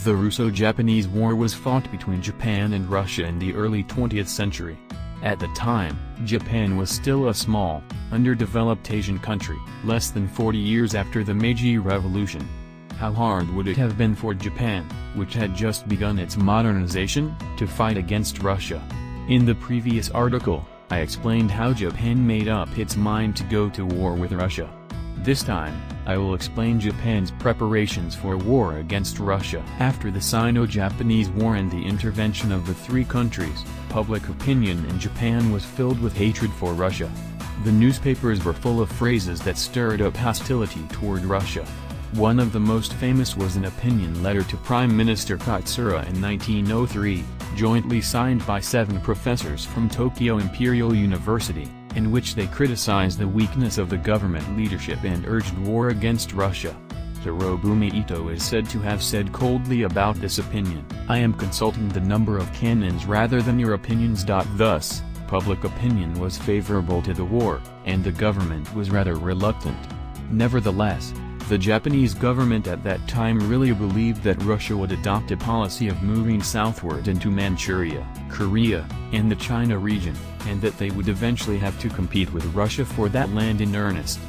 The Russo-Japanese War was fought between Japan and Russia in the early 20th century. At the time, Japan was still a small, underdeveloped Asian country, less than 40 years after the Meiji Revolution. How hard would it have been for Japan, which had just begun its modernization, to fight against Russia? In the previous article, I explained how Japan made up its mind to go to war with Russia. This time, I will explain Japan's preparations for war against Russia. After the Sino-Japanese War and the intervention of the three countries, public opinion in Japan was filled with hatred for Russia. The newspapers were full of phrases that stirred up hostility toward Russia. One of the most famous was an opinion letter to Prime Minister Katsura in 1903, jointly signed by 7 professors from Tokyo Imperial University, in which they criticized the weakness of the government leadership and urged war against Russia. Hirobumi Ito is said to have said coldly about this opinion, "I am consulting the number of cannons rather than your opinions." Thus, public opinion was favorable to the war, and the government was rather reluctant. Nevertheless, the Japanese government at that time really believed that Russia would adopt a policy of moving southward into Manchuria, Korea, and the China region, and that they would eventually have to compete with Russia for that land in earnest.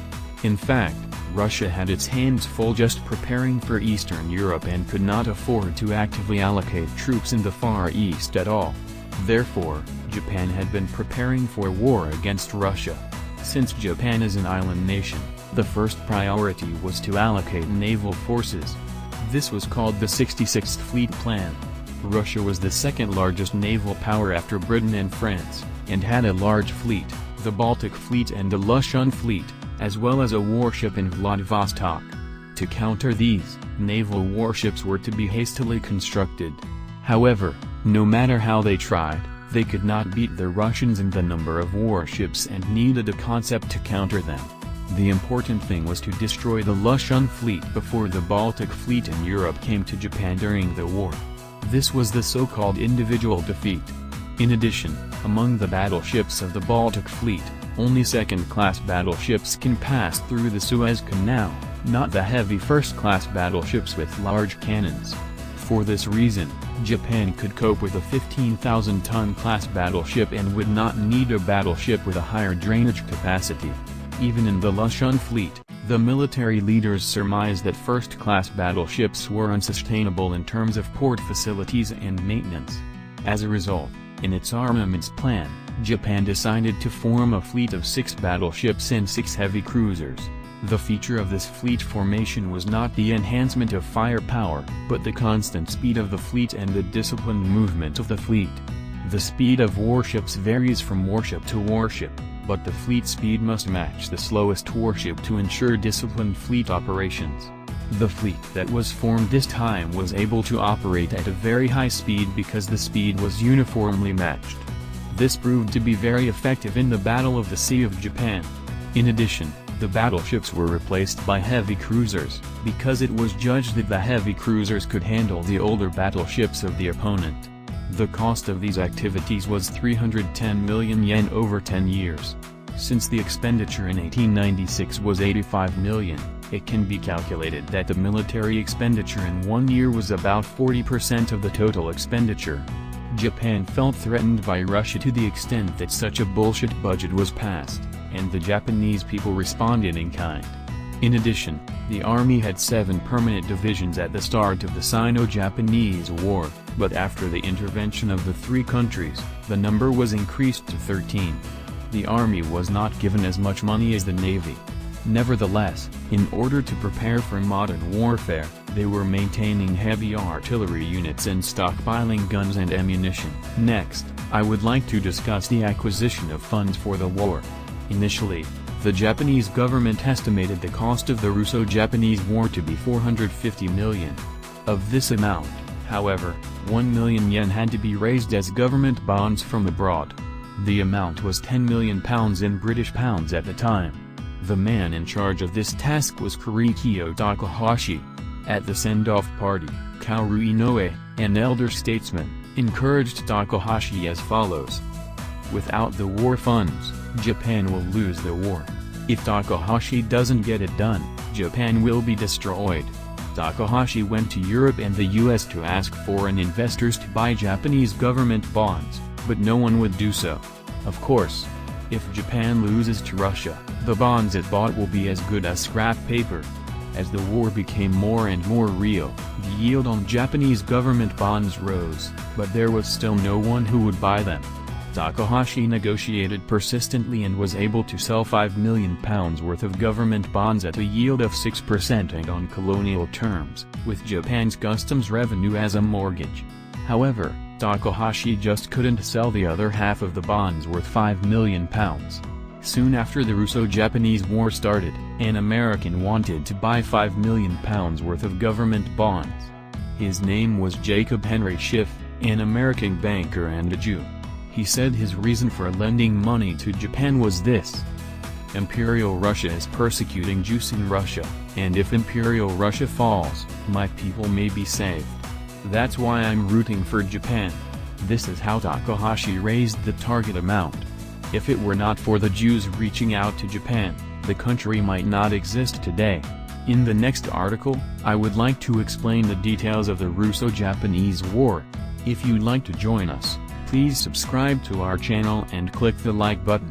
In fact, Russia had its hands full just preparing for Eastern Europe and could not afford to actively allocate troops in the Far East at all. Therefore, Japan had been preparing for war against Russia. Since Japan is an island nation, the first priority was to allocate naval forces. This was called the 66th Fleet Plan. Russia was the second largest naval power after Britain and France, and had a large fleet, the Baltic Fleet and the Lushan Fleet, as well as a warship in Vladivostok. To counter these, naval warships were to be hastily constructed. However, no matter how they tried, they could not beat the Russians in the number of warships and needed a concept to counter them. The important thing was to destroy the Lushan fleet before the Baltic fleet in Europe came to Japan during the war. This was the so-called individual defeat. In addition, among the battleships of the Baltic fleet, only second-class battleships can pass through the Suez Canal, not the heavy first-class battleships with large cannons. For this reason, Japan could cope with a 15,000-ton class battleship and would not need a battleship with a higher drainage capacity. Even in the Lushan fleet, the military leaders surmised that first-class battleships were unsustainable in terms of port facilities and maintenance. As a result, in its armaments plan, Japan decided to form a fleet of 6 battleships and 6 heavy cruisers. The feature of this fleet formation was not the enhancement of firepower, but the constant speed of the fleet and the disciplined movement of the fleet. The speed of warships varies from warship to warship, but the fleet speed must match the slowest warship to ensure disciplined fleet operations. The fleet that was formed this time was able to operate at a very high speed because the speed was uniformly matched. This proved to be very effective in the Battle of the Sea of Japan. In addition, the battleships were replaced by heavy cruisers, because it was judged that the heavy cruisers could handle the older battleships of the opponent. The cost of these activities was 310 million yen over 10 years. Since the expenditure in 1896 was 85 million, it can be calculated that the military expenditure in 1 year was about 40% of the total expenditure. Japan felt threatened by Russia to the extent that such a bullshit budget was passed, and the Japanese people responded in kind. In addition, the army had 7 permanent divisions at the start of the Sino-Japanese War, but after the intervention of the 3 countries, the number was increased to 13. The army was not given as much money as the navy. Nevertheless, in order to prepare for modern warfare, they were maintaining heavy artillery units and stockpiling guns and ammunition. Next, I would like to discuss the acquisition of funds for the war. Initially, the Japanese government estimated the cost of the Russo-Japanese War to be 450 million. Of this amount, however, 1 million yen had to be raised as government bonds from abroad. The amount was £10 million in British pounds at the time. The man in charge of this task was Kurikyo Takahashi. At the send-off party, Kaoru Inoue, an elder statesman, encouraged Takahashi as follows: "Without the war funds, Japan will lose the war. If Takahashi doesn't get it done, Japan will be destroyed." Takahashi went to Europe and the US to ask foreign investors to buy Japanese government bonds, but no one would do so. Of course, if Japan loses to Russia, the bonds it bought will be as good as scrap paper. As the war became more and more real, the yield on Japanese government bonds rose, but there was still no one who would buy them. Takahashi negotiated persistently and was able to sell £5 million worth of government bonds at a yield of 6% and on colonial terms, with Japan's customs revenue as a mortgage. However, Takahashi just couldn't sell the other half of the bonds worth £5 million. Soon after the Russo-Japanese War started, an American wanted to buy £5 million worth of government bonds. His name was Jacob Henry Schiff, an American banker and a Jew. He said his reason for lending money to Japan was this: Imperial Russia is persecuting Jews in Russia, and if Imperial Russia falls, my people may be saved. That's why I'm rooting for Japan. This is how Takahashi raised the target amount. If it were not for the Jews reaching out to Japan, the country might not exist today. In the next article, I would like to explain the details of the Russo-Japanese War. If you'd like to join us, please subscribe to our channel and click the like button.